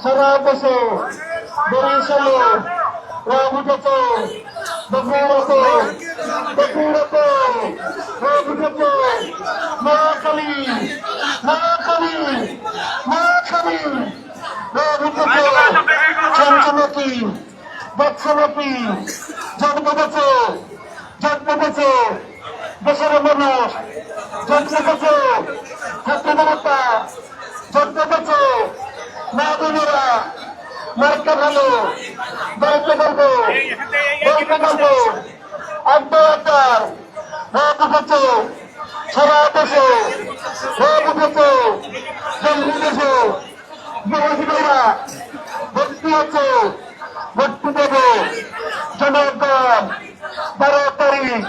সারা দেশে বরিশালে রোগ উঠেছে, বগুড়াতে রোগ উঠেছে, নোয়াখালী রোগ উঠেছে, চঞ্চনাকি বৎসনাকি জন্মেছে দেশের মানুষ, জন্মেছে ছাত্রজনতা, জন্মেছে মা বোনেরা। মার্কা ভালো বলতে বলবো আড্ডার রোগ উঠেছে, সারা দেশে রোগ উঠেছে, জঙ্গি দেশে বিরোধীরা ভর্তি হচ্ছে, ভর্তি দেবে জনগণ। 12 তারিখ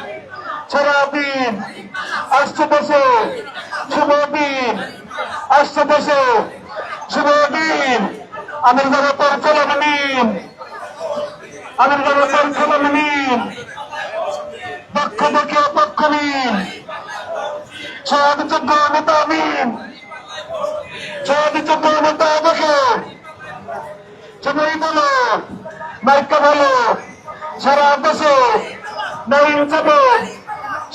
সারাদিন আসছে দেশে শুভ দিন, আসছে দেশে শুভ দিন। আমির জনতার চলন নিন, আমির জনতার চলন নিন, পক্ষ থেকে অপক্ষ নিন, সহযোগ্য নেতা নিন, সহযোগ্য নেতা দেখে সবাই বলো মাইকা ভালো, সারা দেশে নাইন যাবেন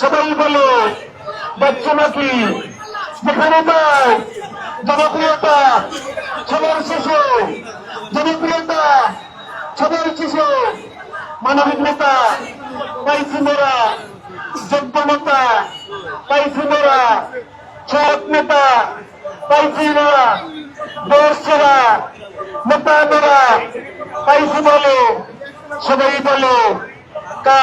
সবাই বলো দেখছো নাকি। যেখানে যায় জনপ্রিয়তা সবার শেষে, জনপ্রিয়তা সবার শেষে। মানবিক নেতা পাইছি মোরা, যোগ্য নেতা পাইছি মোরা, সৎ নেতা পাইছি মোরা, দেশ সেরা নেতা মোরা পাইছি বলে সবাই বলে।